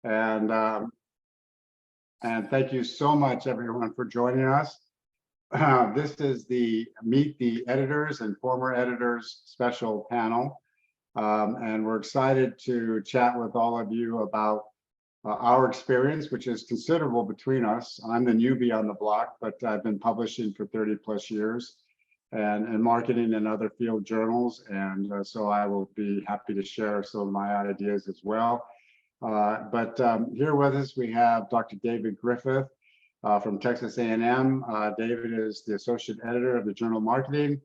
And thank you so much, everyone, for joining us. This is the Meet the Editors and Former Editors special panel. And we're excited to chat with all of you about our experience, which is considerable between us. I'm the newbie on the block, but I've been publishing for 30 plus years and marketing in other field journals. And so I will be happy to share some of my ideas as well. But here with us, we have Dr. David Griffith from Texas A&M. David is the associate editor of the Journal of Marketing,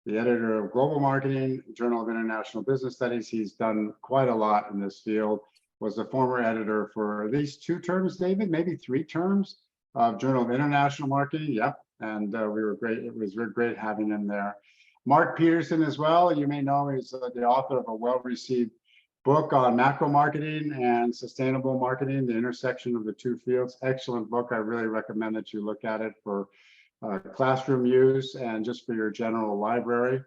the editor of Global Marketing, Journal of International Business Studies. He's done quite a lot in this field, was the former editor for at least 2 terms, David, maybe 3 terms of Journal of International Marketing. Yep, and we were great. It was great having him there. Mark Peterson as well. You may know he's the author of a well-received book on macro marketing and sustainable marketing, the intersection of the 2 fields. Excellent book. I really recommend that you look at it for classroom use and just for your general library.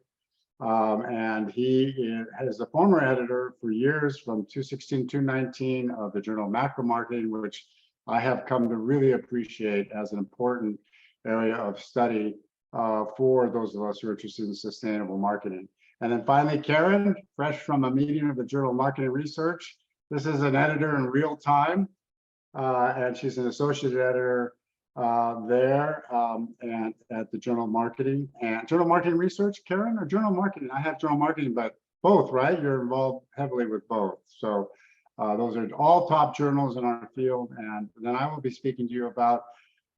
And he is a former editor for years from 2016 to 2019 of the Journal of Macro Marketing, which I have come to really appreciate as an important area of study for those of us who are interested in sustainable marketing. And then finally, Karen, fresh from a meeting of the Journal of Marketing Research. This is an editor in real time, and she's an associate editor there and at the Journal of Marketing. And Journal of Marketing Research, Karen, or Journal of Marketing? I have Journal of Marketing, but both, right? You're involved heavily with both. So those are all top journals in our field. And then I will be speaking to you about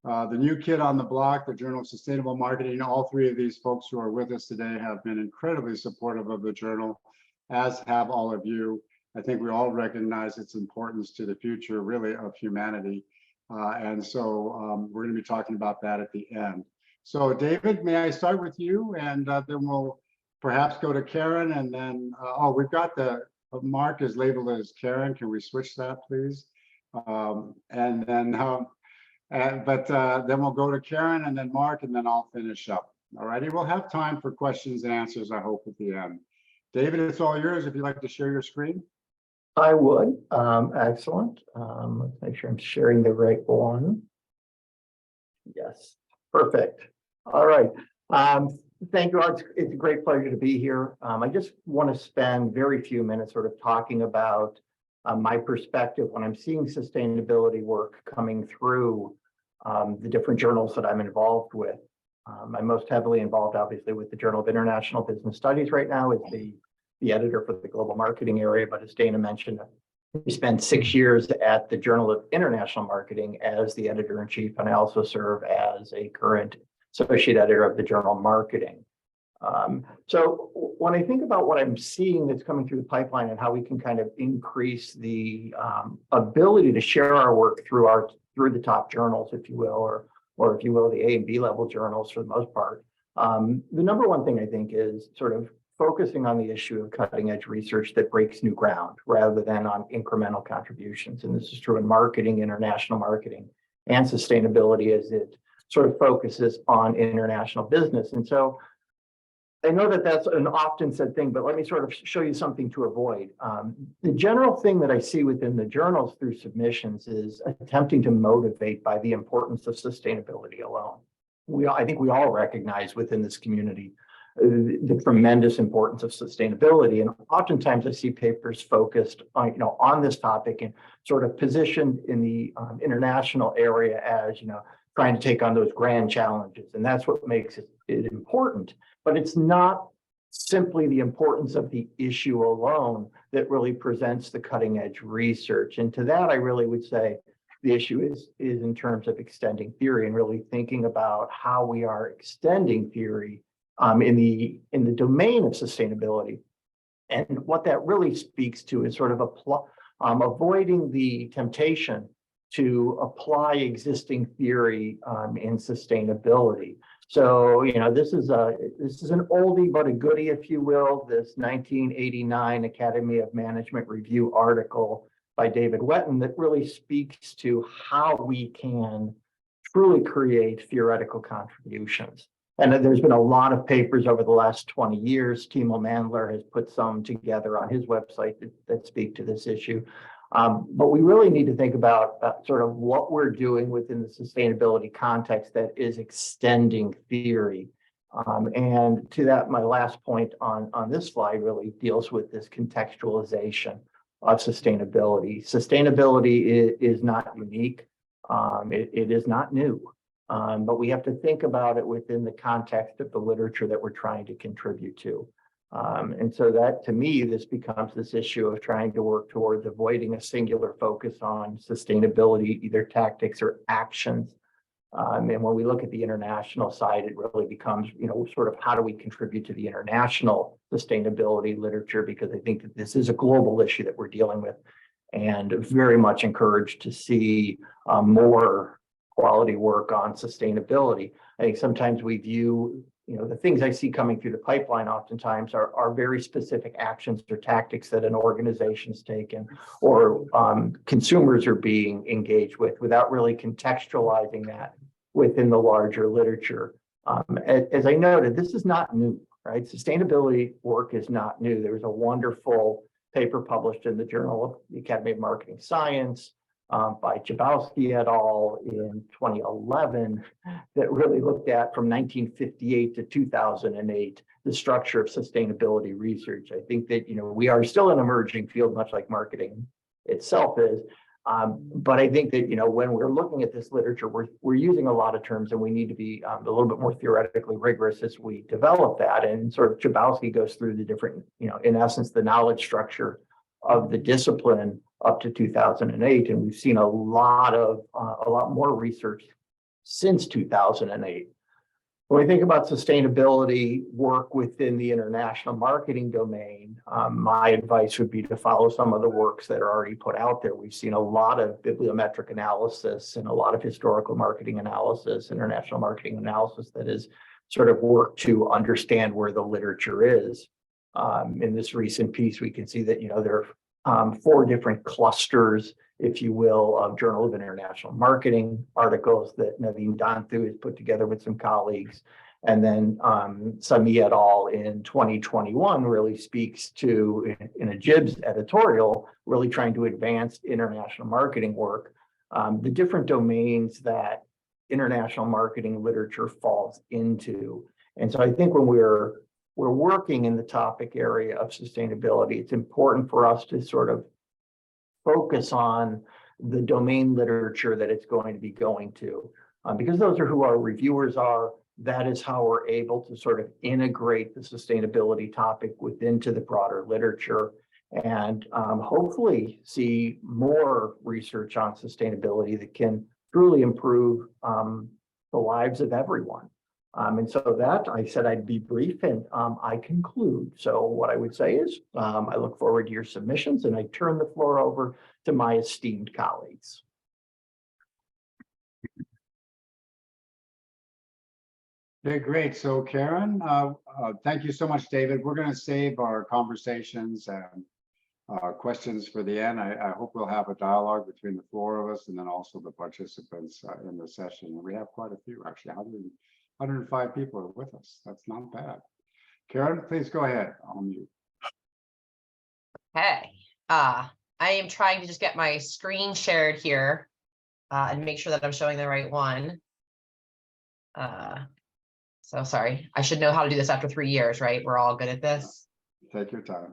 the new kid on the block, the Journal of Sustainable Marketing. All 3 of these folks who are with us today have been incredibly supportive of the journal, as have all of you. I think we all recognize its importance to the future, really, of humanity. And so we're going to be talking about that at the end. So David, may I start with you? And then we'll perhaps go to Karen. And then, oh, we've got the Mark is labeled as Karen. Can we switch that, please? And then then we'll go to Karen and then Mark, and then I'll finish up. All righty, we'll have time for questions and answers, I hope, at the end. David, it's all yours if you'd like to share your screen. I would. Excellent. Let's make sure I'm sharing the right one. Yes, perfect. All right. Thank you. It's a great pleasure to be here. I just want to spend very few minutes sort of talking about my perspective when I'm seeing sustainability work coming through the different journals that I'm involved with. I'm most heavily involved, obviously, with the Journal of International Business Studies right now as the editor for the global marketing area. But as Dana mentioned, we spent 6 years at the Journal of International Marketing as the editor-in-chief, and I also serve as a current associate editor of the Journal of Marketing. So when I think about what I'm seeing that's coming through the pipeline and how we can kind of increase the ability to share our work through the top journals, if you will, or if you will, the A and B level journals for the most part, the number one thing I think is sort of focusing on the issue of cutting edge research that breaks new ground rather than on incremental contributions. And this is true in marketing, international marketing, and sustainability as it sort of focuses on international business. And so I know that that's an often said thing, but let me sort of show you something to avoid. The general thing that I see within the journals through submissions is attempting to motivate by the importance of sustainability alone. I think we all recognize within this community the tremendous importance of sustainability, and oftentimes I see papers focused on this topic and sort of positioned in the international area as trying to take on those grand challenges, and that's what makes it important. But it's not simply the importance of the issue alone that really presents the cutting edge research. And to that, I really would say the issue is in terms of extending theory and really thinking about how we are extending theory in the domain of sustainability. And what that really speaks to is sort of avoiding the temptation to apply existing theory in sustainability. So, this is an oldie but a goodie, if you will, this 1989 Academy of Management Review article by David Wetton that really speaks to how we can truly create theoretical contributions. And there's been a lot of papers over the last 20 years. Timo Mandler has put some together on his website that speak to this issue. But we really need to think about sort of what we're doing within the sustainability context that is extending theory. And to that, my last point on this slide really deals with this contextualization of sustainability. Sustainability is not unique. It is not new. But we have to think about it within the context of the literature that we're trying to contribute to. And so that, to me, this becomes this issue of trying to work towards avoiding a singular focus on sustainability, either tactics or actions. And when we look at the international side, it really becomes, sort of how do we contribute to the international sustainability literature? Because I think that this is a global issue that we're dealing with, and very much encouraged to see more quality work on sustainability. I think sometimes we view, the things I see coming through the pipeline oftentimes are very specific actions or tactics that an organization's taken or consumers are being engaged with without really contextualizing that within the larger literature. As I noted, this is not new, right? Sustainability work is not new. There was a wonderful paper published in the Journal of the Academy of Marketing Science by Chabowski et al. In 2011 that really looked at from 1958 to 2008 the structure of sustainability research. I think that we are still an emerging field, much like marketing itself is. But I think that when we're looking at this literature, we're using a lot of terms, and we need to be a little bit more theoretically rigorous as we develop that. And sort of Chabowski goes through the different, in essence, the knowledge structure of the discipline up to 2008, and we've seen a lot more research since 2008. When we think about sustainability work within the international marketing domain, my advice would be to follow some of the works that are already put out there. We've seen a lot of bibliometric analysis and a lot of historical marketing analysis, international marketing analysis that is sort of work to understand where the literature is. In this recent piece, we can see that there are 4 different clusters, if you will, of Journal of International Marketing articles that Naveen Danthu has put together with some colleagues. And then Sami et al. In 2021 really speaks to, in a JIBS editorial, really trying to advance international marketing work, the different domains that international marketing literature falls into. And so I think when we're working in the topic area of sustainability, it's important for us to sort of focus on the domain literature that it's going to be going to, because those are who our reviewers are. That is how we're able to sort of integrate the sustainability topic into the broader literature, and hopefully see more research on sustainability that can truly improve the lives of everyone. And so that I said I'd be brief, and I conclude. So what I would say is I look forward to your submissions, and I turn the floor over to my esteemed colleagues. Okay, great. So Karen, thank you so much, David. We're going to save our conversations and questions for the end. I hope we'll have a dialogue between the 4 of us and then also the participants in the session. We have quite a few, actually. 105 people are with us. That's not bad. Karen, please go ahead. I'll mute. Okay. I am trying to just get my screen shared here and make sure that I'm showing the right one. So sorry. I should know how to do this after 3 years, right? We're all good at this. Take your time.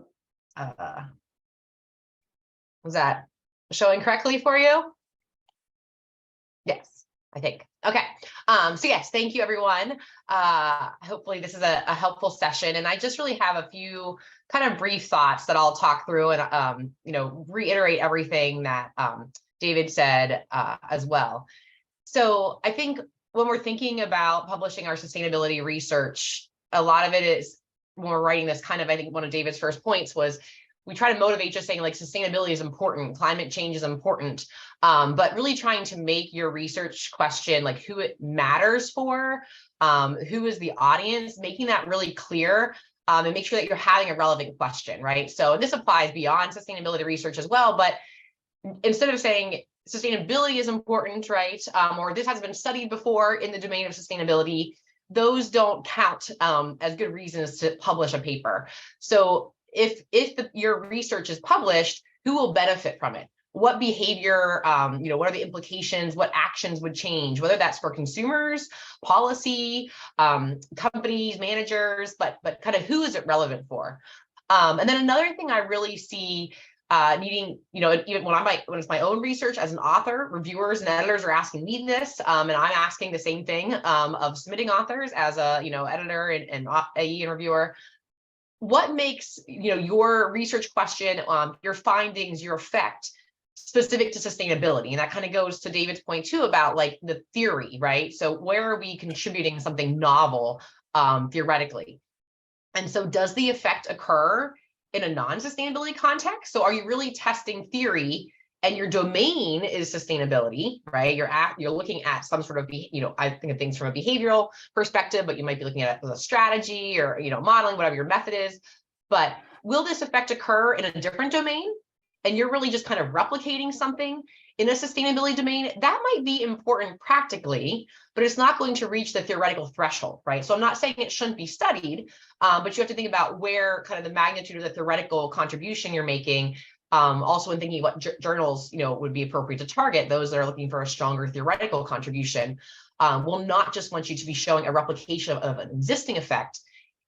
Was that showing correctly for you? Yes, I think. Okay. So yes, thank you, everyone. Hopefully this is a helpful session, and I just really have a few kind of brief thoughts that I'll talk through and reiterate everything that David said as well. So I think when we're thinking about publishing our sustainability research, a lot of it is, when we're writing this, kind of, I think one of David's first points was we try to motivate just saying like sustainability is important, climate change is important, but really trying to make your research question like who it matters for, who is the audience, making that really clear, and make sure that you're having a relevant question, right? So this applies beyond sustainability research as well, but instead of saying sustainability is important, right, or this has been studied before in the domain of sustainability, those don't count as good reasons to publish a paper. So if your research is published, who will benefit from it? what behavior, what are the implications, what actions would change, whether that's for consumers, policy, companies, managers, but kind of who is it relevant for? And then another thing I really see needing, even when it's my own research as an author, reviewers and editors are asking me this, and I'm asking the same thing of submitting authors as a, editor and AE and reviewer. What makes, your research question, your findings, your effect specific to sustainability? And that kind of goes to David's point too about like the theory, right? So where are we contributing something novel theoretically? And so does the effect occur in a non-sustainability context? So are you really testing theory and your domain is sustainability, right? You're looking at some sort of, I think of things from a behavioral perspective, but you might be looking at it as a strategy or, modeling, whatever your method is. But will this effect occur in a different domain? And you're really just kind of replicating something in a sustainability domain? That might be important practically, but it's not going to reach the theoretical threshold, right? So I'm not saying it shouldn't be studied, but you have to think about where kind of the magnitude of the theoretical contribution you're making. Also in thinking what journals, would be appropriate to target, those that are looking for a stronger theoretical contribution, will not just want you to be showing a replication of an existing effect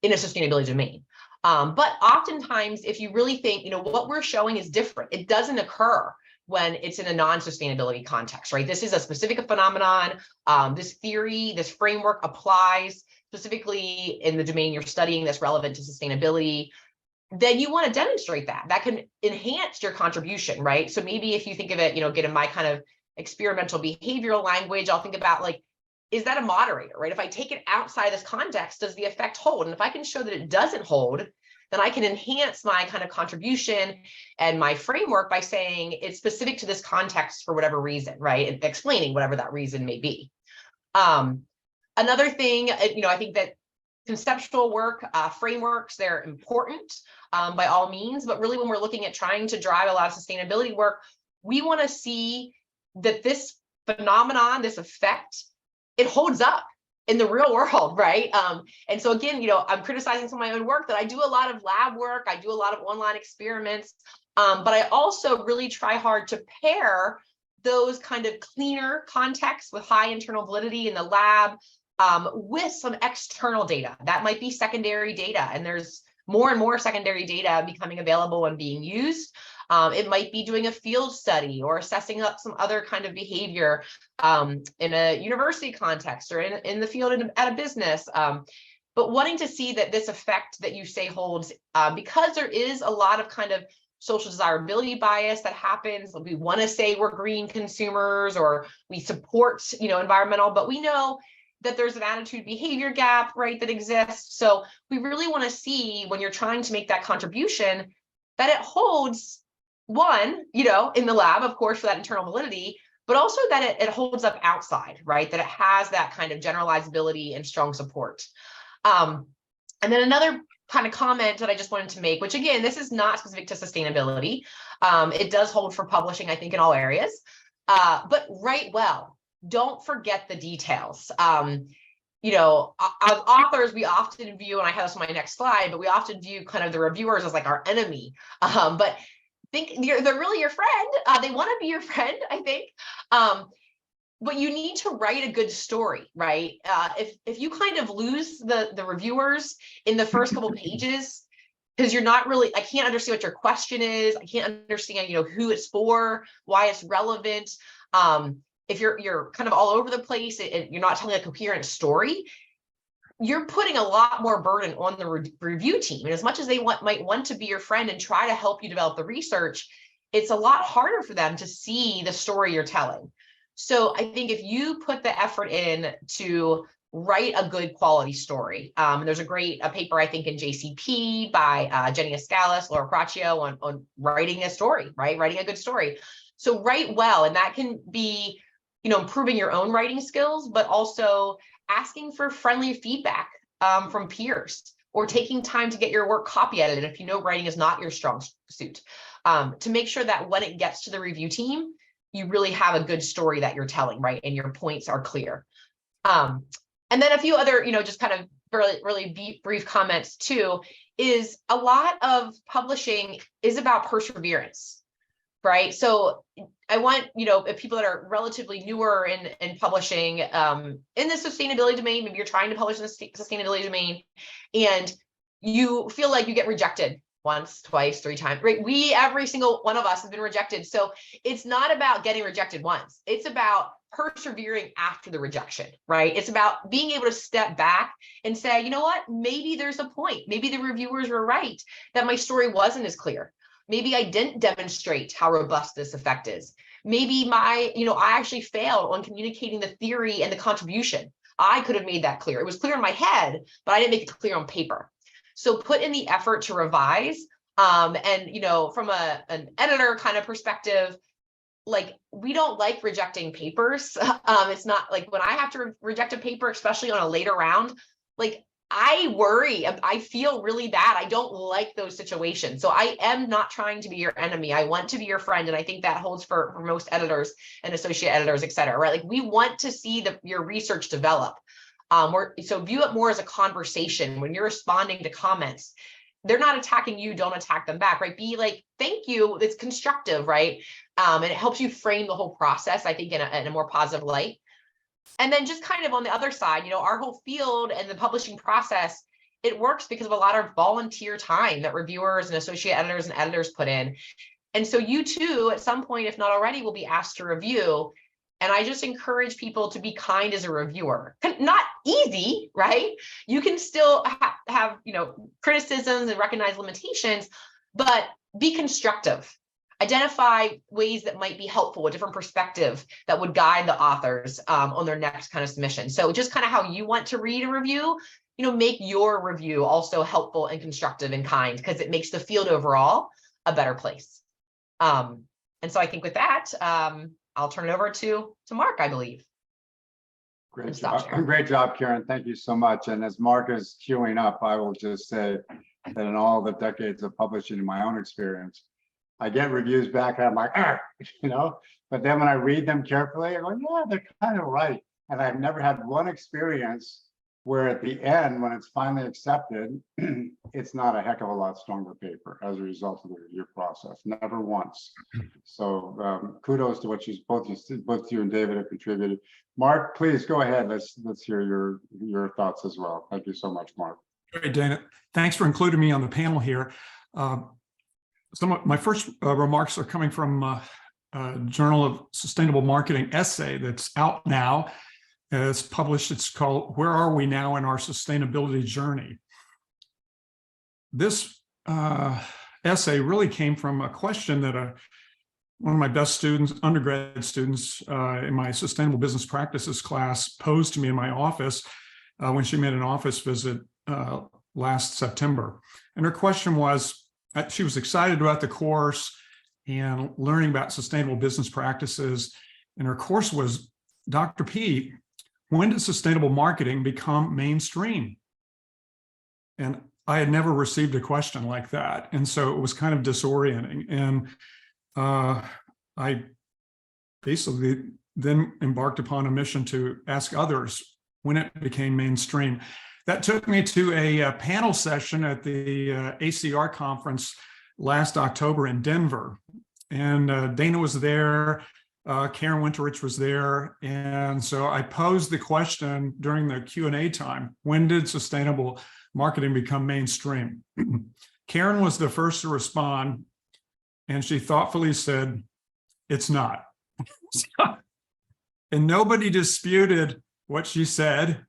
in a sustainability domain. But oftentimes, if you really think, what we're showing is different, it doesn't occur when it's in a non-sustainability context, right? This is a specific phenomenon. This theory, this framework applies specifically in the domain you're studying that's relevant to sustainability. Then you want to demonstrate that. That can enhance your contribution, right? So maybe if you think of it, get in my kind of experimental behavioral language, I'll think about like, is that a moderator, right? If I take it outside this context, does the effect hold? And if I can show that it doesn't hold, then I can enhance my kind of contribution and my framework by saying it's specific to this context for whatever reason, right? And explaining whatever that reason may be. Another thing, I think that conceptual work, frameworks, they're important by all means, but really when we're looking at trying to drive a lot of sustainability work, we want to see that this phenomenon, this effect, it holds up in the real world, right? And so again, I'm criticizing some of my own work that I do a lot of lab work, I do a lot of online experiments, but I also really try hard to pair those kind of cleaner contexts with high internal validity in the lab with some external data. That might be secondary data, and there's more and more secondary data becoming available and being used. It might be doing a field study or assessing up some other kind of behavior in a university context or in the field at a business. But wanting to see that this effect that you say holds, because there is a lot of kind of social desirability bias that happens. We want to say we're green consumers or we support, environmental, but we know that there's an attitude behavior gap, right, that exists. So we really want to see when you're trying to make that contribution that it holds, one, in the lab, of course, for that internal validity, but also that it holds up outside, right? That it has that kind of generalizability and strong support. And then another kind of comment that I just wanted to make, which again, this is not specific to sustainability. It does hold for publishing, I think, in all areas, but write well. Don't forget the details. As authors, we often view, and I have this on my next slide, but we often view kind of the reviewers as like our enemy. But think they're really your friend. They want to be your friend, I think. But you need to write a good story, right? If you kind of lose the reviewers in the first couple pages, because you're not really, I can't understand what your question is. I can't understand, who it's for, why it's relevant. If you're kind of all over the place and you're not telling a coherent story, you're putting a lot more burden on the review team. And as much as they might want to be your friend and try to help you develop the research, it's a lot harder for them to see the story you're telling. So I think if you put the effort in to write a good quality story, there's a great paper, I think, in JCP by Jenny Escalis, Laura Proccio on writing a story, right? Writing a good story. So write well, and that can be, improving your own writing skills, but also asking for friendly feedback from peers or taking time to get your work copy edited if writing is not your strong suit, to make sure that when it gets to the review team, you really have a good story that you're telling, right? And your points are clear. And then a few other, just kind of really brief comments too, is a lot of publishing is about perseverance, right? So I want, if people that are relatively newer in publishing in the sustainability domain, maybe you're trying to publish in the sustainability domain and you feel like you get rejected once, twice, 3 times, right? Every single one of us has been rejected. So it's not about getting rejected once. It's about persevering after the rejection, right? It's about being able to step back and say, you know what, maybe there's a point. Maybe the reviewers were right that my story wasn't as clear. Maybe I didn't demonstrate how robust this effect is. Maybe I actually failed on communicating the theory and the contribution. I could have made that clear. It was clear in my head, but I didn't make it clear on paper. So put in the effort to revise. And, from an editor kind of perspective, like, we don't like rejecting papers. It's not like when I have to reject a paper, especially on a later round, like, I worry, I feel really bad. I don't like those situations. So I am not trying to be your enemy. I want to be your friend. And I think that holds for most editors and associate editors, et cetera, right? Like, we want to see your research develop. So view it more as a conversation. When you're responding to comments, they're not attacking you, don't attack them back, right? Be like, thank you, it's constructive, right? And it helps you frame the whole process, I think, in a more positive light. And then just kind of on the other side, our whole field and the publishing process, it works because of a lot of volunteer time that reviewers and associate editors and editors put in. And so you too, at some point, if not already, will be asked to review. And I just encourage people to be kind as a reviewer. Not easy, right? You can still have criticisms and recognize limitations, but be constructive. Identify ways that might be helpful, a different perspective that would guide the authors on their next kind of submission. So just kind of how you want to read a review, make your review also helpful and constructive and kind, because it makes the field overall a better place. And so I think with that, I'll turn it over to Mark, I believe. Great job, Karen. Thank you so much. And as Mark is queuing up, I will just say that in all the decades of publishing in my own experience, I get reviews back and I'm like, but then when I read them carefully, I go, yeah, they're kind of right. And I've never had one experience where at the end, when it's finally accepted, it's not a heck of a lot stronger paper as a result of the review process. Never once. So kudos to what both you and David have contributed. Mark, please go ahead. Let's hear your thoughts as well. Thank you so much, Mark. Great, Dana. Thanks for including me on the panel here. Some of my first remarks are coming from a Journal of Sustainable Marketing essay that's out now. It's published. It's called "Where Are We Now in Our Sustainability Journey?" This essay really came from a question that one of my best students, undergrad students in my Sustainable Business Practices class, posed to me in my office when she made an office visit last September. And her question was, she was excited about the course and learning about sustainable business practices. And her course was, Dr. P, when did sustainable marketing become mainstream? And I had never received a question like that. And so it was kind of disorienting. And I basically then embarked upon a mission to ask others when it became mainstream. That took me to a panel session at the ACR conference last October in Denver. And Dana was there, Karen Winterich was there. And so I posed the question during the Q&A time, when did sustainable marketing become mainstream? Karen was the first to respond, and she thoughtfully said, it's not. And nobody disputed what she said.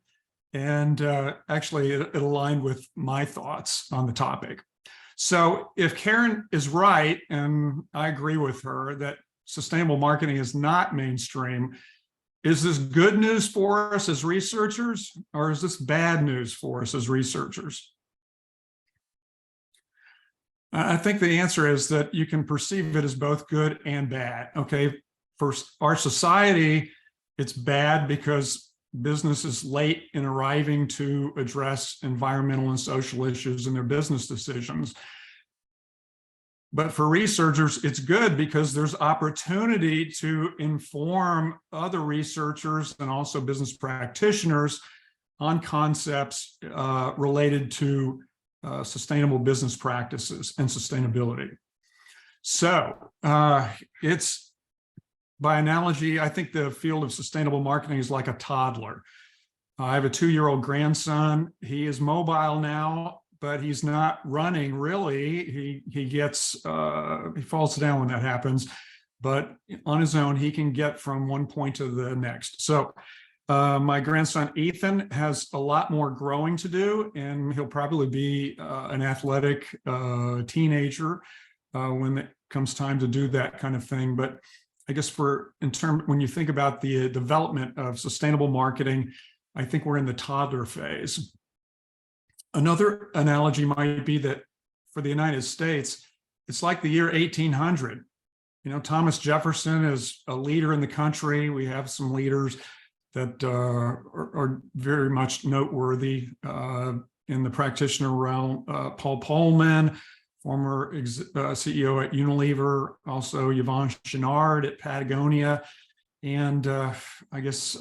And actually, it aligned with my thoughts on the topic. So if Karen is right, and I agree with her that sustainable marketing is not mainstream, is this good news for us as researchers, or is this bad news for us as researchers? I think the answer is that you can perceive it as both good and bad. Okay, for our society, it's bad because business is late in arriving to address environmental and social issues in their business decisions. But for researchers, it's good because there's opportunity to inform other researchers and also business practitioners on concepts related to sustainable business practices and sustainability. So it's, by analogy, I think the field of sustainable marketing is like a toddler. I have a 2-year-old grandson. He is mobile now, but he's not running really. He gets, he falls down when that happens, but on his own, he can get from one point to the next. So my grandson, Ethan, has a lot more growing to do, and he'll probably be an athletic teenager when it comes time to do that kind of thing. But I guess when you think about the development of sustainable marketing, I think we're in the toddler phase. Another analogy might be that for the United States, it's like the year 1800. You know, Thomas Jefferson is a leader in the country. We have some leaders that are very much noteworthy in the practitioner realm. Paul Polman, former CEO at Unilever, also Yvon Chouinard at Patagonia. And I guess,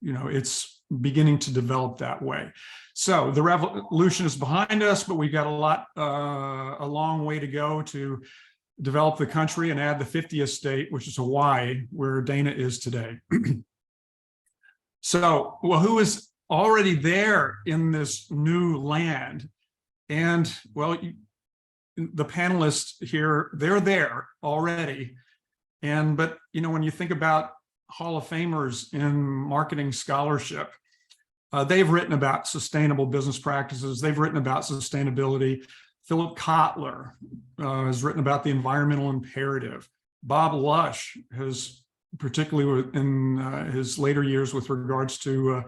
you know, it's beginning to develop that way. So the revolution is behind us, but we've got a long way to go to develop the country and add the 50th state, which is Hawaii, where Dana is today. So, well, who is already there in this new land? And well, the panelists here, they're there already. But, you know, when you think about Hall of Famers in marketing scholarship, they've written about sustainable business practices. They've written about sustainability. Philip Kotler has written about the environmental imperative. Bob Lush has, particularly in his later years with regards to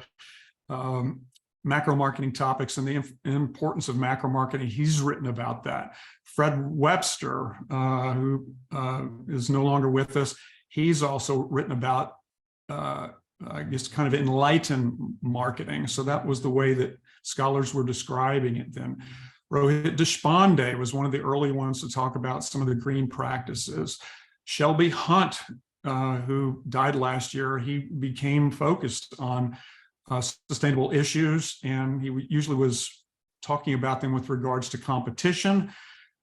macro marketing topics and the importance of macro marketing, he's written about that. Fred Webster, who is no longer with us, he's also written about I guess kind of enlightened marketing. So that was the way that scholars were describing it then. Rohit Deshpande was one of the early ones to talk about some of the green practices. Shelby Hunt, who died last year, he became focused on sustainable issues, and he usually was talking about them with regards to competition,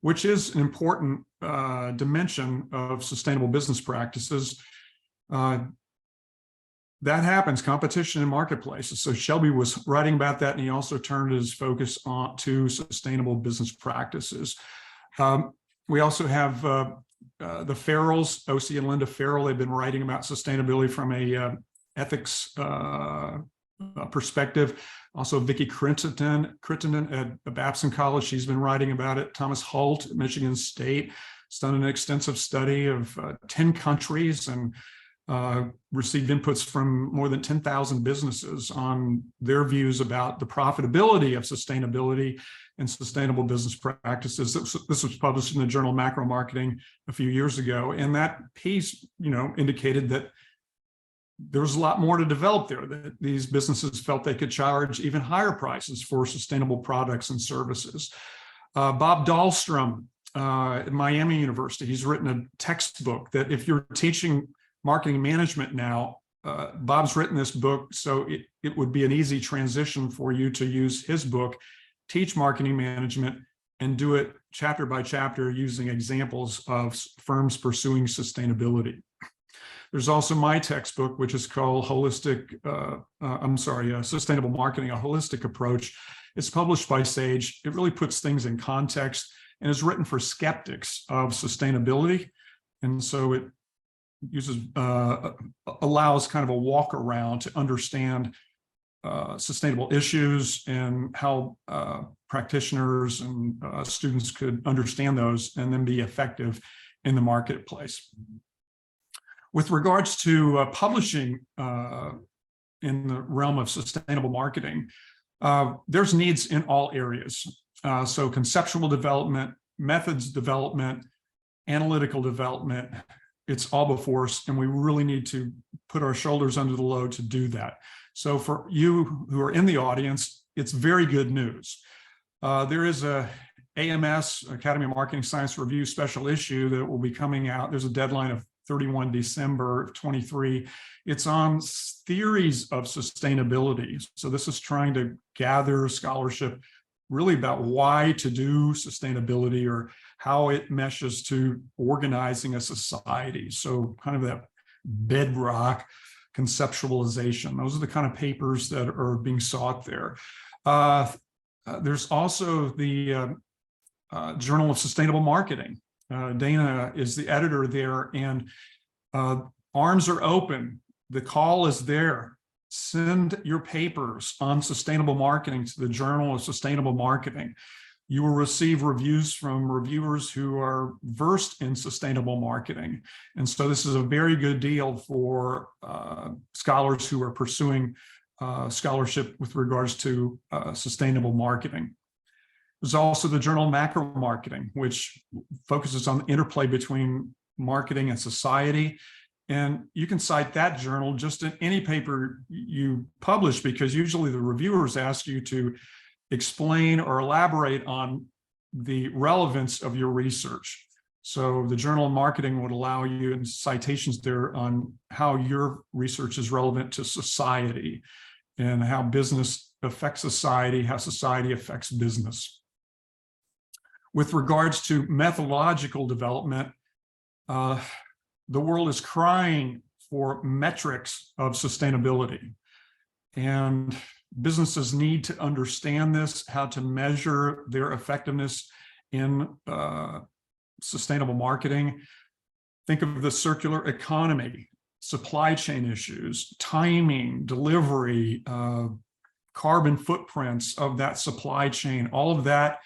which is an important dimension of sustainable business practices. That happens, competition in marketplaces. So Shelby was writing about that, and he also turned his focus on to sustainable business practices. We also have the Farrells, OC and Linda Farrell. They've been writing about sustainability from a ethics perspective. Also, Vicki Crittenden at Babson College, she's been writing about it. Thomas Holt at Michigan State has done an extensive study of 10 countries and received inputs from more than 10,000 businesses on their views about the profitability of sustainability and sustainable business practices. This was published in the journal Macro Marketing a few years ago, and that piece, you know, indicated that there was a lot more to develop there, that these businesses felt they could charge even higher prices for sustainable products and services. Bob Dahlstrom at Miami University, he's written a textbook that if you're teaching marketing management now, Bob's written this book, so it would be an easy transition for you to use his book, teach marketing management, and do it chapter by chapter using examples of firms pursuing sustainability. There's also my textbook, which is called Sustainable Marketing, a Holistic Approach. It's published by Sage. It really puts things in context and is written for skeptics of sustainability. And so it uses allows kind of a walk around to understand sustainable issues and how practitioners and students could understand those and then be effective in the marketplace. With regards to publishing in the realm of sustainable marketing, there's needs in all areas. So conceptual development, methods development, analytical development, it's all before us, and we really need to put our shoulders under the load to do that. So for you who are in the audience, it's very good news. There is a AMS, Academy of Marketing Science Review special issue that will be coming out. There's a deadline of 31 December of 23. It's on theories of sustainability. So this is trying to gather scholarship really about why to do sustainability or how it meshes to organizing a society. So kind of that bedrock conceptualization. Those are the kind of papers that are being sought there. There's also the Journal of Sustainable Marketing. Dana is the editor there, and arms are open. The call is there. Send your papers on sustainable marketing to the Journal of Sustainable Marketing. You will receive reviews from reviewers who are versed in sustainable marketing. And so this is a very good deal for scholars who are pursuing scholarship with regards to sustainable marketing. There's also the Journal of Macro Marketing, which focuses on the interplay between marketing and society. And you can cite that journal just in any paper you publish, because usually the reviewers ask you to explain or elaborate on the relevance of your research. So the Journal of Marketing would allow you in citations there on how your research is relevant to society and how business affects society, how society affects business. With regards to methodological development, the world is crying for metrics of sustainability. And businesses need to understand this, how to measure their effectiveness in sustainable marketing. Think of the circular economy, supply chain issues, timing, delivery, carbon footprints of that supply chain. All of that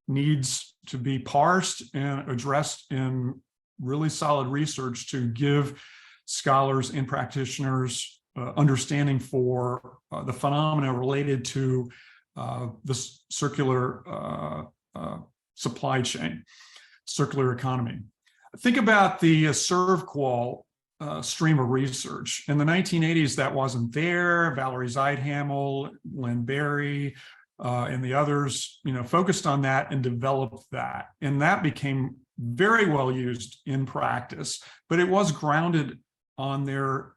needs to be parsed and addressed in really solid research to give scholars and practitioners understanding for the phenomena related to the circular supply chain, circular economy. Think about the SERVQual stream of research. In the 1980s, that wasn't there. Valerie Zeidhamel, Lynn Berry, and the others, focused on that and developed that. And that became very well used in practice, but it was grounded on their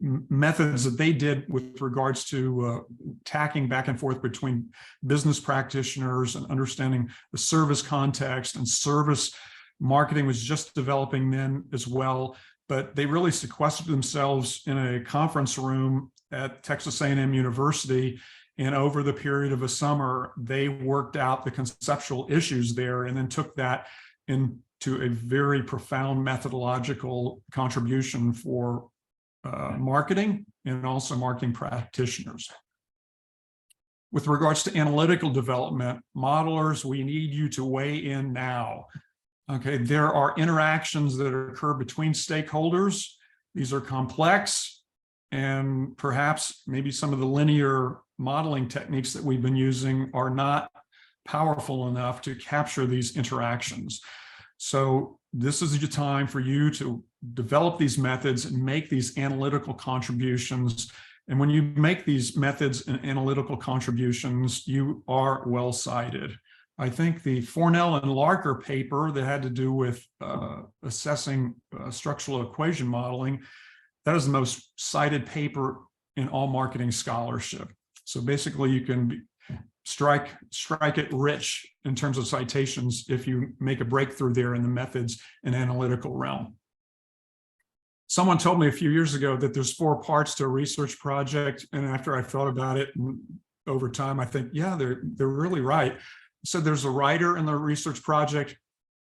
methods that they did with regards to tacking back and forth between business practitioners and understanding the service context, and service marketing was just developing then as well. But they really sequestered themselves in a conference room at Texas A&M University, and over the period of a summer, they worked out the conceptual issues there and then took that into a very profound methodological contribution for marketing and also marketing practitioners. With regards to analytical development, modelers, we need you to weigh in now. Okay, there are interactions that occur between stakeholders. These are complex, and perhaps maybe some of the linear modeling techniques that we've been using are not powerful enough to capture these interactions. So this is the time for you to develop these methods and make these analytical contributions. And when you make these methods and analytical contributions, you are well cited. I think the Fornell and Larker paper that had to do with assessing structural equation modeling, that is the most cited paper in all marketing scholarship. So basically you can strike it rich in terms of citations if you make a breakthrough there in the methods and analytical realm. Someone told me a few years ago that there's 4 parts to a research project. And after I thought about it over time, I think, yeah, they're really right. So there's a writer in the research project.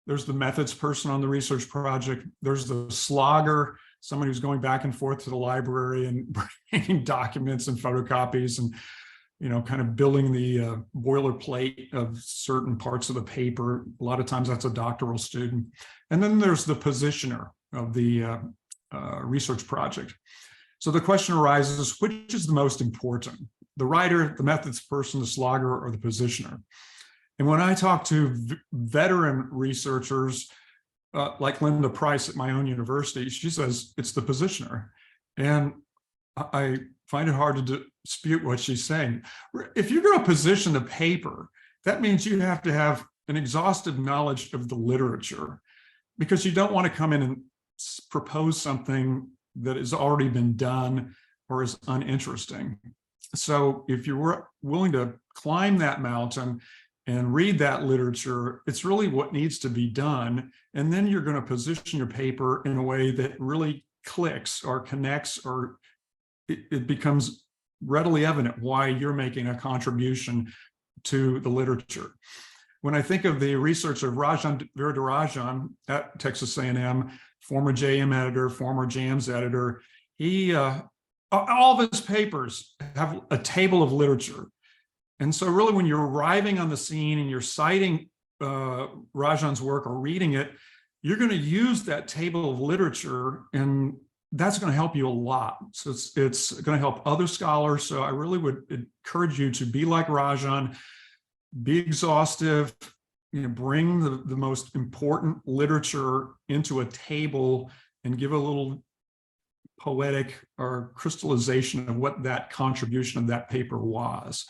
There's the methods person on the research project. There's the slogger, someone who's going back and forth to the library and bringing documents and photocopies and, kind of building the boilerplate of certain parts of the paper. A lot of times that's a doctoral student. And then there's the positioner of the research project. So the question arises, which is the most important? The writer, the methods person, the slogger, or the positioner? And when I talk to veteran researchers, like Linda Price at my own university, she says it's the positioner. And I find it hard to dispute what she's saying. If you're going to position a paper, that means you have to have an exhaustive knowledge of the literature, because you don't want to come in and propose something that has already been done or is uninteresting. So if you're willing to climb that mountain and read that literature, it's really what needs to be done. And then you're going to position your paper in a way that really clicks or connects, or it becomes readily evident why you're making a contribution to the literature. When I think of the research of Rajan Veridarajan at Texas A&M, former JM editor, former JAMS editor, he all of his papers have a table of literature. And so really when you're arriving on the scene and you're citing Rajan's work or reading it, you're going to use that table of literature, and that's going to help you a lot. So it's going to help other scholars. So I really would encourage you to be like Rajan, be exhaustive, bring the most important literature into a table and give a little poetic or crystallization of what that contribution of that paper was.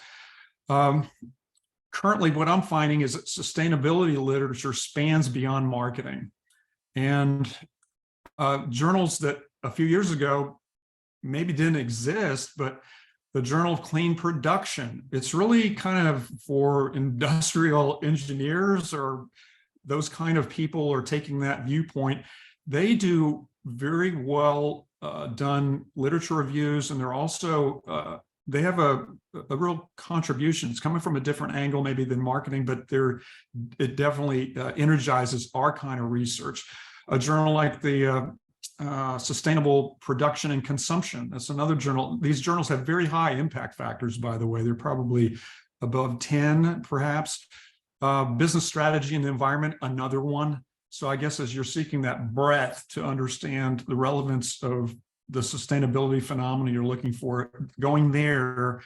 Currently, what I'm finding is that sustainability literature spans beyond marketing, and journals that a few years ago maybe didn't exist, but the Journal of Clean Production, it's really kind of for industrial engineers or those kind of people are taking that viewpoint. They do very well done literature reviews, and they're also they have a real contribution. It's coming from a different angle maybe than marketing, but it definitely energizes our kind of research. A journal like the Sustainable Production and Consumption, that's another journal. These journals have very high impact factors, by the way. They're probably above 10, perhaps. Business Strategy and the Environment, another one. So I guess as you're seeking that breadth to understand the relevance of the sustainability phenomenon you're looking for, going there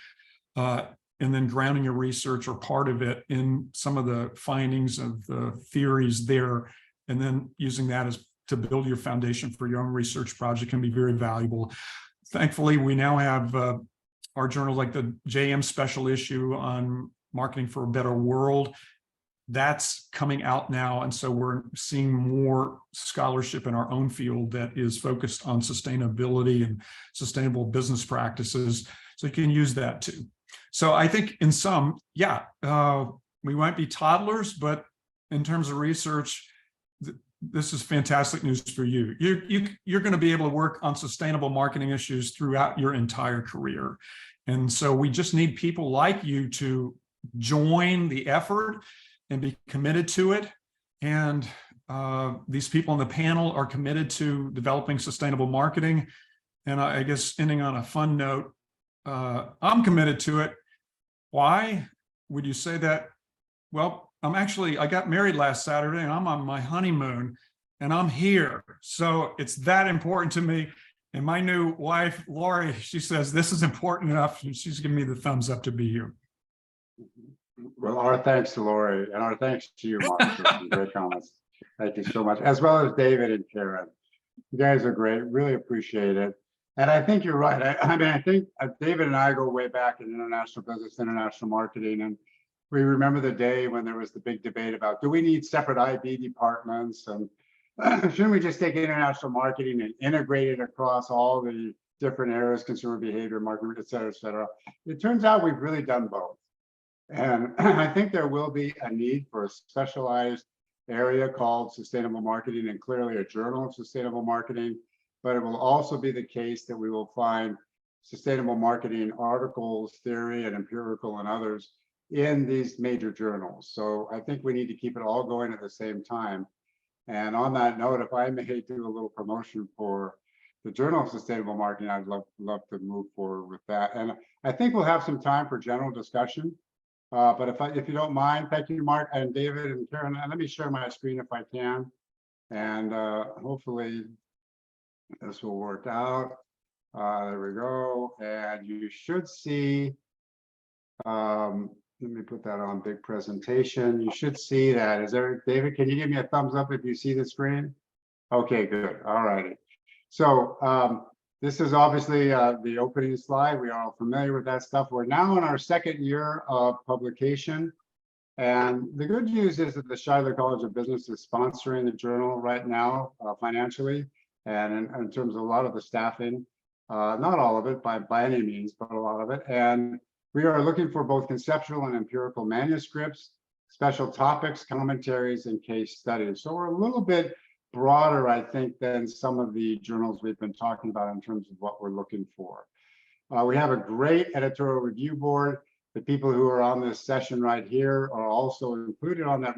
and then grounding your research or part of it in some of the findings of the theories there, and then using that as to build your foundation for your own research project can be very valuable. Thankfully, we now have our journal like the JM special issue on marketing for a better world. That's coming out now. And so we're seeing more scholarship in our own field that is focused on sustainability and sustainable business practices. So you can use that too. So I think in sum, yeah, we might be toddlers, but in terms of research, this is fantastic news for you. You're going to be able to work on sustainable marketing issues throughout your entire career. And so we just need people like you to join the effort and be committed to it. And these people on the panel are committed to developing sustainable marketing. And I guess ending on a fun note, I'm committed to it. Why would you say that? Well, I got married last Saturday and I'm on my honeymoon and I'm here. So it's that important to me. And my new wife, Lori, she says, this is important enough. And she's giving me the thumbs up to be here. Well, our thanks to Lori and our thanks to you, Mark, for some great comments. Thank you so much, as well as David and Karen. You guys are great. Really appreciate it. And I think you're right. I think David and I go way back in international business, international marketing. And we remember the day when there was the big debate about, do we need separate IB departments? And shouldn't we just take international marketing and integrate it across all the different areas, consumer behavior, marketing, et cetera, et cetera. It turns out we've really done both. And I think there will be a need for a specialized area called sustainable marketing, and clearly a journal of sustainable marketing. But it will also be the case that we will find sustainable marketing articles, theory and empirical and others in these major journals. So I think we need to keep it all going at the same time. And on that note, if I may do a little promotion for the Journal of Sustainable Marketing, I'd love to move forward with that. And I think we'll have some time for general discussion. But if you don't mind, thank you, Mark and David and Karen. And let me share my screen if I can. And hopefully this will work out. There we go. And you should see, let me put that on big presentation. You should see that. Is there, David, can you give me a thumbs up if you see the screen? Okay, good. All righty. So this is obviously the opening slide. We are all familiar with that stuff. We're now in our second year of publication. And the good news is that the Shiloh College of Business is sponsoring the journal right now financially. And in terms of a lot of the staffing, not all of it by any means, but a lot of it. And we are looking for both conceptual and empirical manuscripts. special topics, commentaries, and case studies. So we're a little bit broader, I think, than some of the journals we've been talking about in terms of what we're looking for. We have a great editorial review board. The people who are on this session right here are also included on that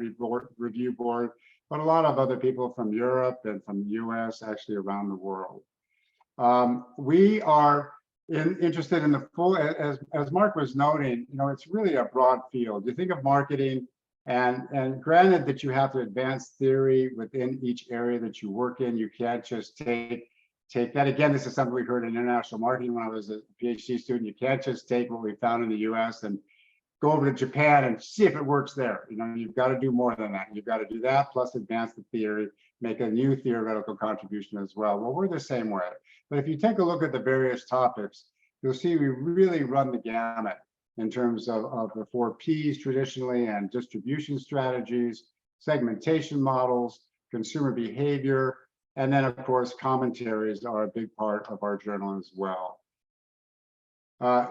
review board, but a lot of other people from Europe and from the US, actually around the world. We are interested in the full, as Mark was noting, you know, it's really a broad field. You think of marketing, and granted that you have to advance theory within each area that you work in, you can't just take that. Again, this is something we heard in international marketing when I was a PhD student. You can't just take what we found in the US and go over to Japan and see if it works there. You know, you've got to do more than that. You've got to do that plus advance the theory, make a new theoretical contribution as well. Well, we're the same way. But if you take a look at the various topics, you'll see we really run the gamut in terms of the 4 Ps traditionally, and distribution strategies, segmentation models, consumer behavior, and then of course commentaries are a big part of our journal as well.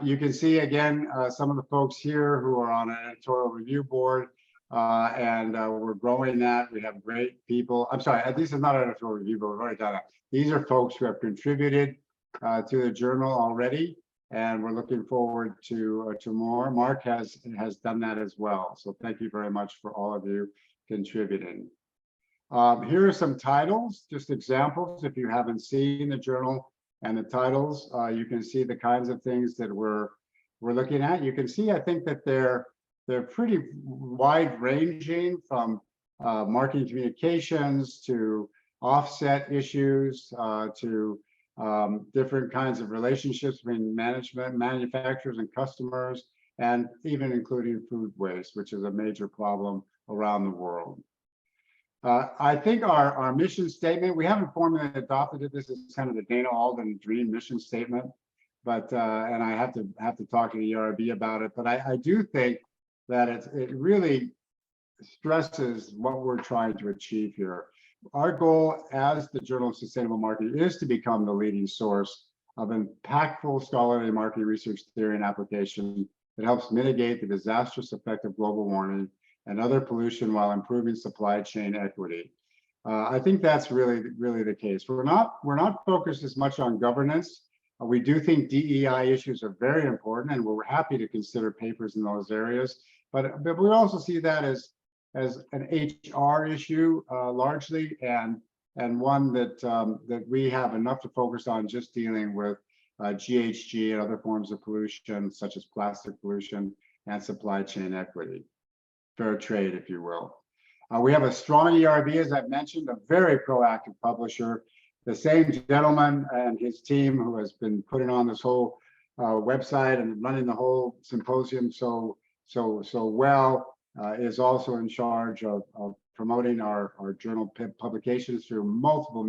You can see again some of the folks here who are on an editorial review board, and we're growing that. We have great people. I'm sorry, this is not an editorial review board, we've already done that. These are folks who have contributed to the journal already, and we're looking forward to more. Mark has done that as well. So thank you very much for all of you contributing. Here are some titles, just examples. If you haven't seen the journal and the titles, you can see the kinds of things that we're looking at. You can see, I think that they're pretty wide ranging, from marketing communications to offset issues to different kinds of relationships between management, manufacturers, and customers, and even including food waste, which is a major problem around the world. I think our mission statement, we haven't formally adopted it. This is kind of the Dana Alden dream mission statement, but and I have to talk to the ERB about it. But I do think that it really stresses what we're trying to achieve here. Our goal as the Journal of Sustainable Marketing is to become the leading source of impactful scholarly marketing research, theory, and application that helps mitigate the disastrous effect of global warming and other pollution while improving supply chain equity. I think that's really the case. We're not focused as much on governance. We do think DEI issues are very important, and we're happy to consider papers in those areas. But we also see that as an HR issue largely, and one that we have enough to focus on just dealing with GHG and other forms of pollution, such as plastic pollution and supply chain equity, fair trade, if you will. We have a strong ERB, as I've mentioned, a very proactive publisher. The same gentleman and his team who has been putting on this whole website and running the whole symposium so well is also in charge of promoting our journal publications through multiple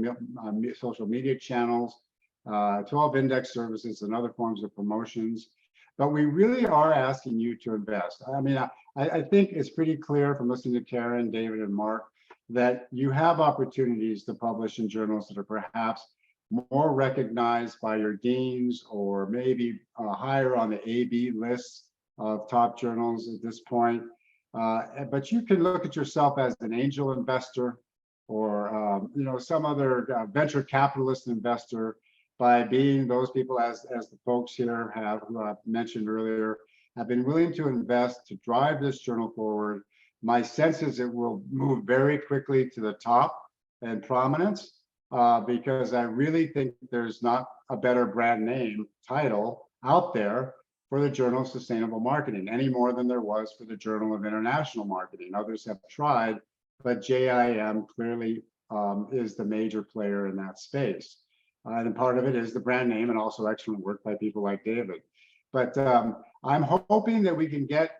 social media channels, 12 index services, and other forms of promotions. But we really are asking you to invest. I mean, I think it's pretty clear from listening to Karen, David, and Mark that you have opportunities to publish in journals that are perhaps more recognized by your deans, or maybe higher on the AB list of top journals at this point. But you can look at yourself as an angel investor, or some other venture capitalist investor, by being those people, as the folks here who I mentioned earlier, have been willing to invest to drive this journal forward. My sense is it will move very quickly to the top and prominence, because I really think there's not a better brand name title out there for the Journal of Sustainable Marketing, any more than there was for the Journal of International Marketing. Others have tried, but JIM clearly is the major player in that space. And part of it is the brand name, and also excellent work by people like David. But I'm hoping that we can get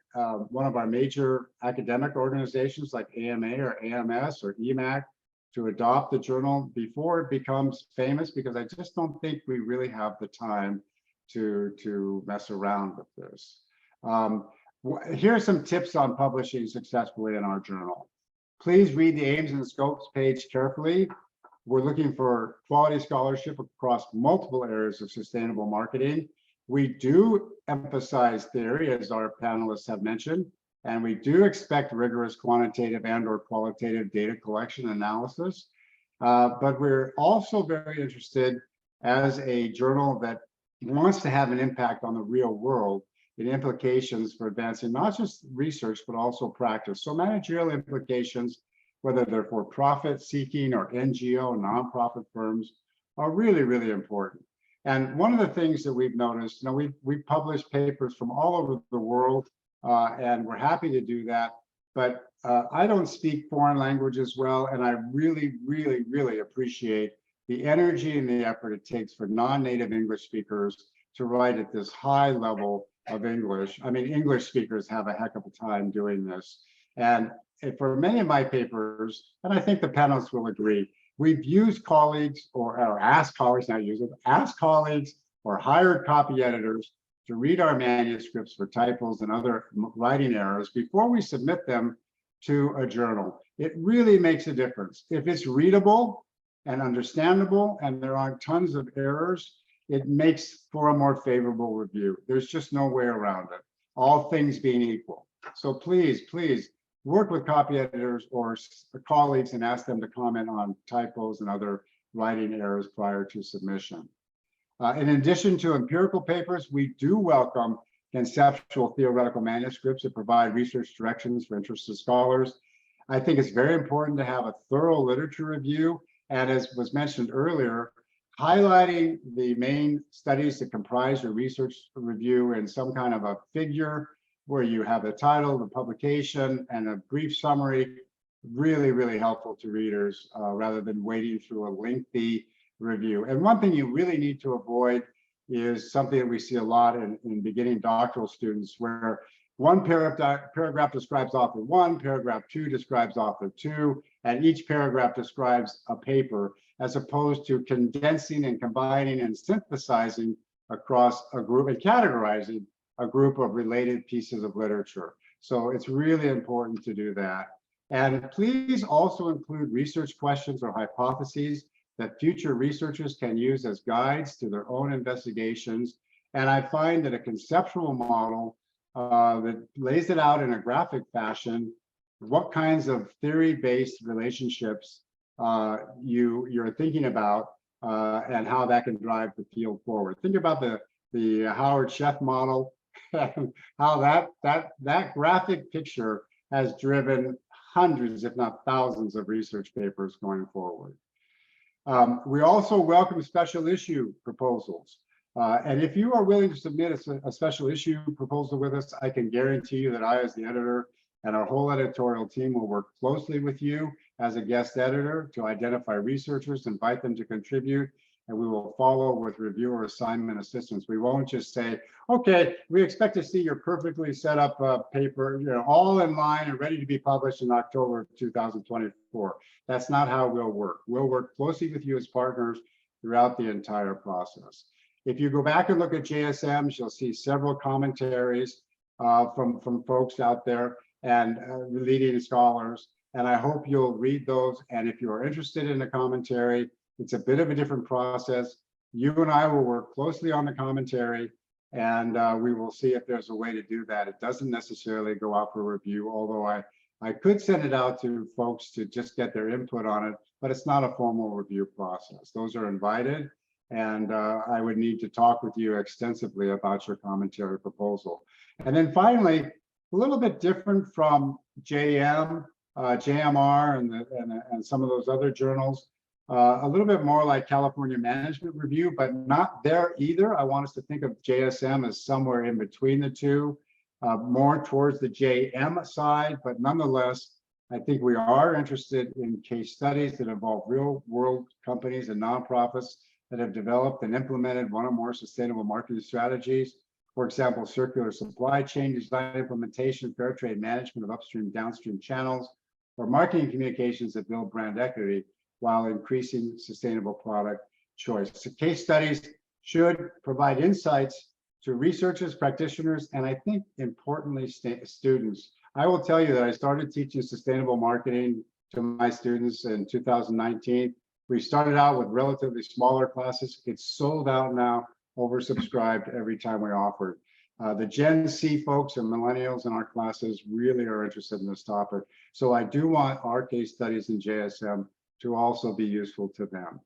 one of our major academic organizations like AMA or AMS or EMAC to adopt the journal before it becomes famous, because I just don't think we really have the time to mess around with this. Here are some tips on publishing successfully in our journal. Please read the aims and scopes page carefully. We're looking for quality scholarship across multiple areas of sustainable marketing. We do emphasize theory, as our panelists have mentioned, And we do expect rigorous quantitative and or qualitative data collection analysis. But we're also very interested as a journal that wants to have an impact on the real world in implications for advancing not just research, but also practice. So managerial implications, whether they're for profit seeking or NGO, nonprofit firms, are really, really important. And one of the things that we've noticed, we've published papers from all over the world, and we're happy to do that. But I don't speak foreign languages well, and I really, really, really appreciate the energy and the effort it takes for non-native English speakers to write at this high level of English. I mean, English speakers have a heck of a time doing this. And for many of my papers, and I think the panelists will agree, we've used colleagues or asked colleagues, not used, asked colleagues or hired copy editors to read our manuscripts for typos and other writing errors before we submit them to a journal. It really makes a difference. If it's readable and understandable and there aren't tons of errors, it makes for a more favorable review. There's just no way around it, all things being equal. So please, please work with copy editors or colleagues and ask them to comment on typos and other writing errors prior to submission. In addition to empirical papers, we do welcome conceptual theoretical manuscripts that provide research directions for interested scholars. I think it's very important to have a thorough literature review, and as was mentioned earlier, highlighting the main studies that comprise your research review in some kind of a figure where you have the title, the publication, and a brief summary, really, really helpful to readers rather than wading through a lengthy review. And one thing you really need to avoid is something that we see a lot in beginning doctoral students, where one paragraph describes author one, paragraph two describes author two, and each paragraph describes a paper, as opposed to condensing and combining and synthesizing across a group and categorizing a group of related pieces of literature. So it's really important to do that. And please also include research questions or hypotheses that future researchers can use as guides to their own investigations. And I find that a conceptual model that lays it out in a graphic fashion, what kinds of theory-based relationships you're thinking about and how that can drive the field forward. Think about the Howard Sheff model and how that graphic picture has driven hundreds, if not thousands, of research papers going forward. We also welcome special issue proposals. And if you are willing to submit a special issue proposal with us, I can guarantee you that I, as the editor, and our whole editorial team will work closely with you as a guest editor to identify researchers, invite them to contribute, and we will follow with reviewer assignment assistance. We won't just say, okay, we expect to see your perfectly set up paper, all in line and ready to be published in October of 2024. That's not how we'll work. We'll work closely with you as partners throughout the entire process. If you go back and look at JSMs, you'll see several commentaries from folks out there and leading scholars. And I hope you'll read those. And if you're interested in a commentary, it's a bit of a different process. You and I will work closely on the commentary, and we will see if there's a way to do that. It doesn't necessarily go out for review, although I could send it out to folks to just get their input on it, but it's not a formal review process. Those are invited, and I would need to talk with you extensively about your commentary proposal. And then finally, a little bit different from JM, JMR, and some of those other journals, a little bit more like California Management Review, but not there either. I want us to think of JSM as somewhere in between the two, more towards the JM side, but nonetheless, I think we are interested in case studies that involve real world companies and nonprofits that have developed and implemented one or more sustainable marketing strategies. For example, circular supply chain design implementation, fair trade management of upstream, downstream channels, or marketing communications that build brand equity while increasing sustainable product choice. So case studies should provide insights to researchers, practitioners, and I think importantly, students. I will tell you that I started teaching sustainable marketing to my students in 2019. We started out with relatively smaller classes. It's sold out now, oversubscribed every time we offered. The Gen Z folks and millennials in our classes really are interested in this topic. So I do want our case studies in JSM to also be useful to them.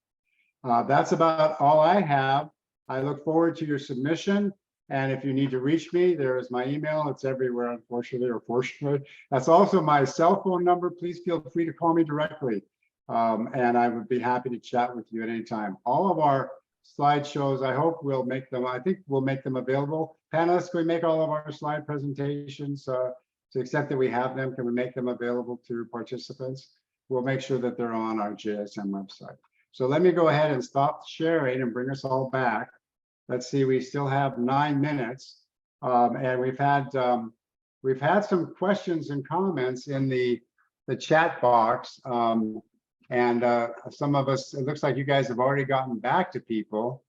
That's about all I have. I look forward to your submission. And if you need to reach me, there is my email. It's everywhere, unfortunately or fortunately. That's also my cell phone number. Please feel free to call me directly. And I would be happy to chat with you at any time. All of our slideshows, I hope we'll make them, I think we'll make them available. Panelists, can we make all of our slide presentations to the extent that we have them? Can we make them available to participants? We'll make sure that they're on our JSM website. So let me go ahead and stop sharing and bring us all back. Let's see, we still have 9 minutes. And we've had some questions and comments in the chat box. And some of us, it looks like you guys have already gotten back to people.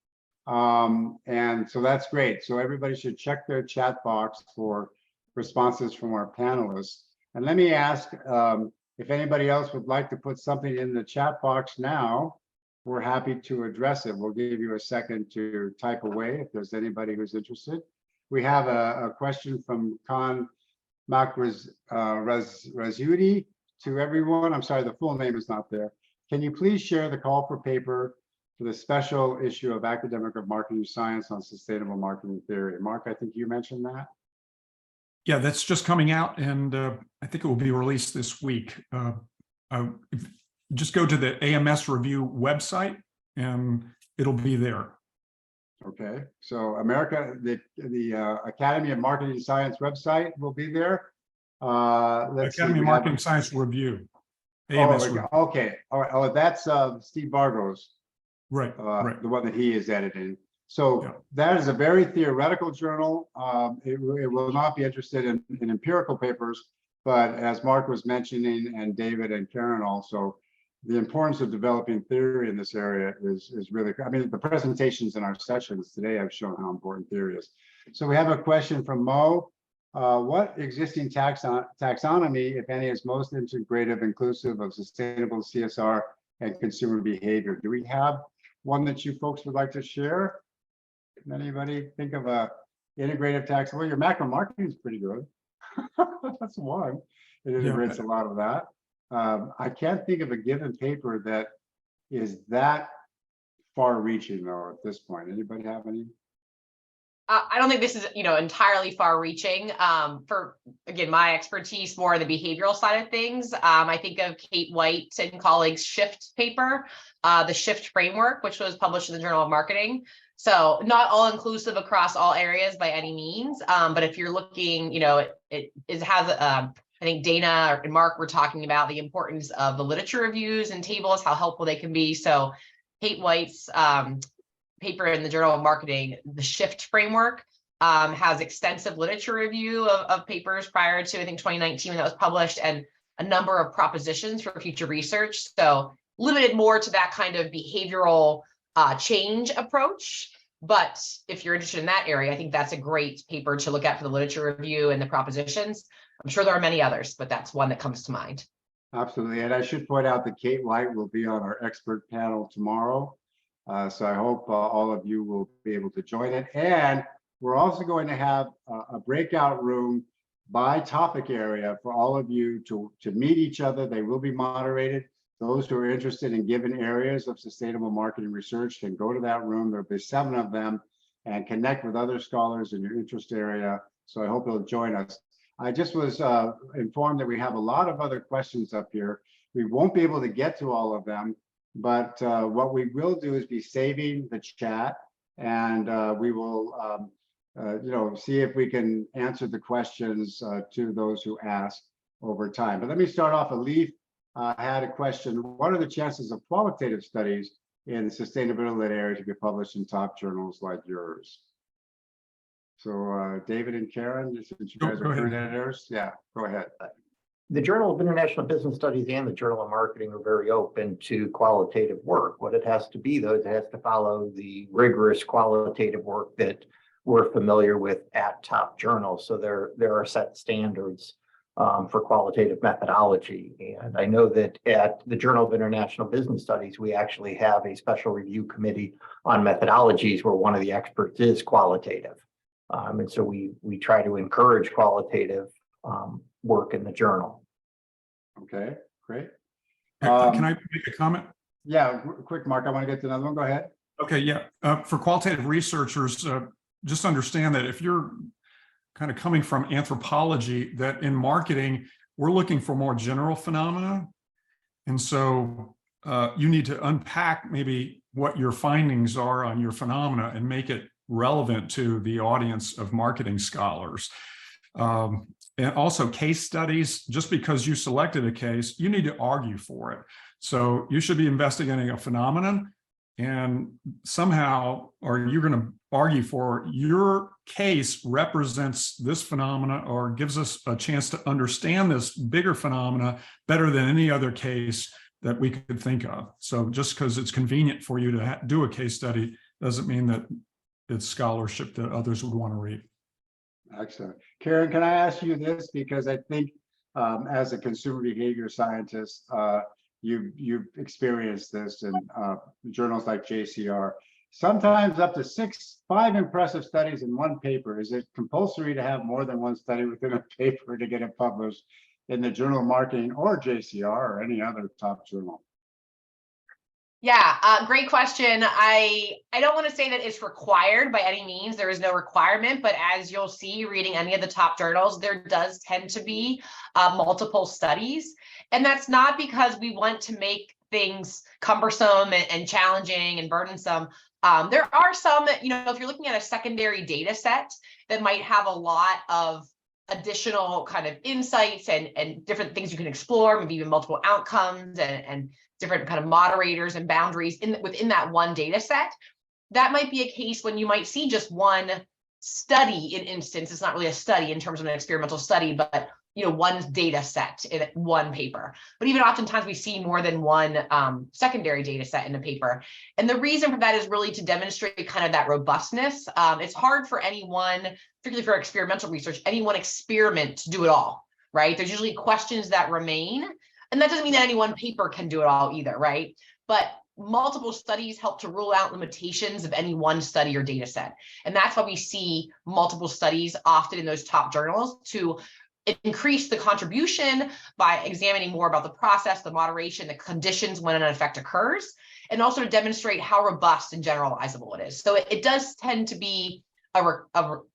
And so that's great. So everybody should check their chat box for responses from our panelists. And let me ask if anybody else would like to put something in the chat box now, we're happy to address it. We'll give you a second to type away if there's anybody who's interested. We have a question from Khan Razudi to everyone. I'm sorry, the full name is not there. Can you please share the call for paper for the special issue of Academic of Marketing Science on sustainable marketing theory? Mark, I think you mentioned that. Yeah, that's just coming out, and I think it will be released this week. Just go to the AMS Review website, and it'll be there. Okay, so the Academy of Marketing Science website will be there. Academy of Marketing Science Review. AMS Review. Okay, all right. Oh, that's Steve Bargos, Right, right. the one that he is editing. So Yeah. that is a very theoretical journal. It will not be interested in empirical papers, but as Mark was mentioning, and David and Karen also, the importance of developing theory in this area is really, I mean, the presentations in our sessions today have shown how important theory is. So we have a question from Mo. What existing taxonomy, if any, is most integrative, inclusive of sustainable CSR and consumer behavior? Do we have one that you folks would like to share? Can anybody think of a integrative tax? Well, your macro marketing is pretty good. That's one. It integrates a lot of that. I can't think of a given paper that is that far-reaching though at this point. Anybody have any? I don't think this is, entirely far-reaching. For, again, my expertise more on the behavioral side of things. I think of Kate White and colleagues' SHIFT paper, the SHIFT framework, which was published in the Journal of Marketing. So not all inclusive across all areas by any means. But if you're looking, it has, I think Dana and Mark were talking about the importance of the literature reviews and tables, how helpful they can be. So Kate White's paper in the Journal of Marketing, the SHIFT framework, has extensive literature review of papers prior to, I think, 2019 when that was published, and a number of propositions for future research. So limited more to that kind of behavioral change approach. But if you're interested in that area, I think that's a great paper to look at for the literature review and the propositions. I'm sure there are many others, but that's one that comes to mind. Absolutely. And I should point out that Kate White will be on our expert panel tomorrow. So I hope all of you will be able to join it. And we're also going to have a breakout room by topic area for all of you to meet each other. They will be moderated. Those who are interested in given areas of sustainable marketing research can go to that room. There'll be 7 of them, and connect with other scholars in your interest area. So I hope you'll join us. I just was informed that we have a lot of other questions up here. We won't be able to get to all of them, but what we will do is be saving the chat, and we will see if we can answer the questions to those who ask over time. But let me start off. Alif had a question. What are the chances of qualitative studies in the sustainability area to be published in top journals like yours? So David and Karen, since you guys are current editors, yeah, go ahead. The Journal of International Business Studies and the Journal of Marketing are very open to qualitative work. What it has to be, though, is it has to follow the rigorous qualitative work that we're familiar with at top journals. So there are set standards for qualitative methodology. And I know that at the Journal of International Business Studies, we actually have a special review committee on methodologies where one of the experts is qualitative. And so we try to encourage qualitative work in the journal. Okay, great. Can I make a comment? Yeah, quick, Mark, I want to get to another one. Go ahead. Okay, yeah. For qualitative researchers, just understand that if you're kind of coming from anthropology, that in marketing, we're looking for more general phenomena. And so you need to unpack maybe what your findings are on your phenomena and make it relevant to the audience of marketing scholars. And also case studies, just because you selected a case, you need to argue for it. So you should be investigating a phenomenon, and somehow, or you're going to argue for your case represents this phenomena or gives us a chance to understand this bigger phenomena better than any other case that we could think of. So just because it's convenient for you to do a case study doesn't mean that it's scholarship that others would want to read. Excellent. Karen, can I ask you this? Because I think as a consumer behavior scientist, you've experienced this in journals like JCR. Sometimes up to 5 impressive studies in one paper. Is it compulsory to have more than one study within a paper to get it published in the Journal of Marketing or JCR or any other top journal? Yeah, great question. I don't want to say that it's required by any means. There is no requirement, but as you'll see reading any of the top journals, there does tend to be multiple studies. And that's not because we want to make things cumbersome and challenging and burdensome. There are some, if you're looking at a secondary data set that might have a lot of additional kind of insights and different things you can explore, maybe even multiple outcomes and different kind of moderators and boundaries within that one data set. That might be a case when you might see just one study in instance. It's not really a study in terms of an experimental study, but one data set in one paper. But even oftentimes we see more than one secondary data set in a paper. And the reason for that is really to demonstrate kind of that robustness. It's hard for anyone, particularly for experimental research, any one experiment to do it all, right? There's usually questions that remain. And that doesn't mean that any one paper can do it all either, right? But multiple studies help to rule out limitations of any one study or data set. And that's why we see multiple studies often in those top journals to increase the contribution by examining more about the process, the moderation, the conditions when an effect occurs, and also to demonstrate how robust and generalizable it is. So it does tend to be a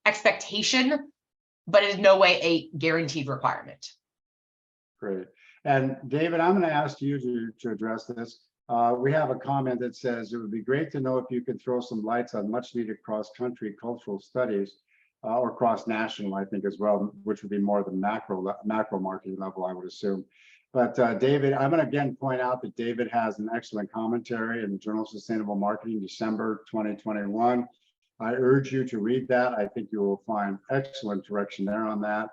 expectation, but it is no way a guaranteed requirement. Great. And David, I'm going to ask you to address this. We have a comment that says it would be great to know if you could throw some lights on much needed cross-country cultural studies or cross-national, I think as well, which would be more the macro marketing level, I would assume. But David, I'm going to again point out that David has an excellent commentary in the Journal of Sustainable Marketing, December 2021. I urge you to read that. I think you will find excellent direction there on that.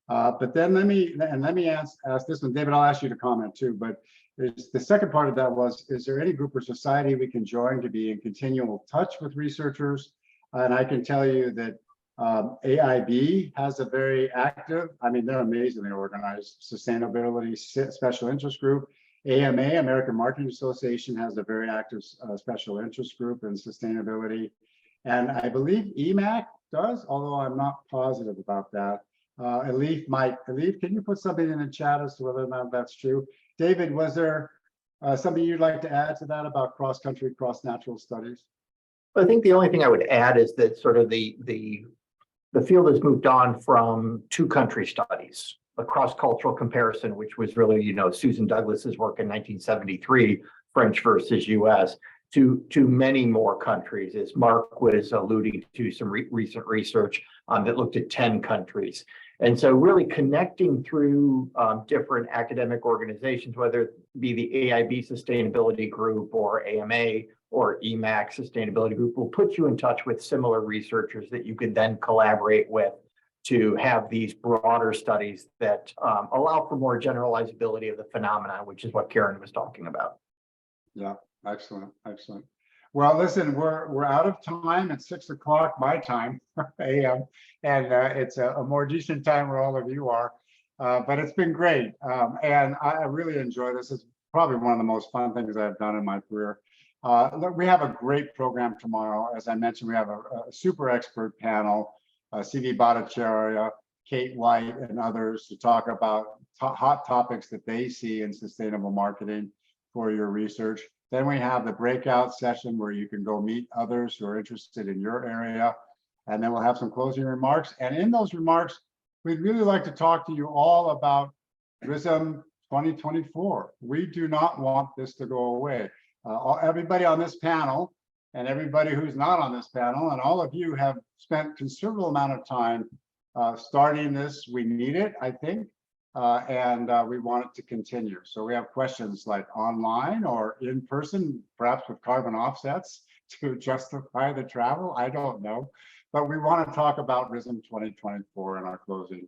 But then let me ask this one, David. I'll ask you to comment too. But the second part of that was: is there any group or society we can join to be in continual touch with researchers? And I can tell you that AIB has a very active. They're amazingly organized sustainability special interest group. AMA, American Marketing Association, has a very active special interest group in sustainability, and I believe EMAC does, although I'm not positive about that. Elif, can you put something in the chat as to whether or not that's true? David, was there something you'd like to add to that about cross-country, cross-natural studies? I think the only thing I would add is that sort of the field has moved on from 2-country studies, a cross-cultural comparison, which was really, Susan Douglas's work in 1973, French versus US, to many more countries, as Mark was alluding to some recent research that looked at 10 countries. And so really connecting through different academic organizations, whether it be the AIB Sustainability Group or AMA or EMAC Sustainability Group, will put you in touch with similar researchers that you can then collaborate with to have these broader studies that allow for more generalizability of the phenomena, which is what Karen was talking about. Yeah, excellent. Well, listen, we're out of time. It's 6 o'clock my time, a.m., and it's a more decent time where all of you are. But it's been great, and I really enjoy this. It's probably one of the most fun things I've done in my career. Look, we have a great program tomorrow. As I mentioned, we have a super expert panel CV Bhattacharya, Kate White, and others to talk about hot topics that they see in sustainable marketing for your research. Then we have the breakout session where you can go meet others who are interested in your area. And then we'll have some closing remarks. And in those remarks, we'd really like to talk to you all about RISM 2024. We do not want this to go away. Everybody on this panel and everybody who's not on this panel and all of you have spent considerable amount of time starting this. We need it, I think, and we want it to continue. So we have questions like online or in person, perhaps with carbon offsets to justify the travel. I don't know, but we want to talk about RISM 2024 in our closing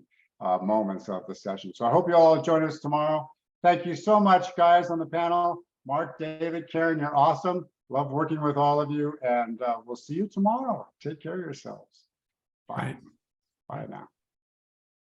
moments of the session. So I hope you all join us tomorrow. Thank you so much, guys, on the panel. Mark, David, Karen, you're awesome. Love working with all of you, and we'll see you tomorrow. Take care of yourselves. Bye. Right. Bye now.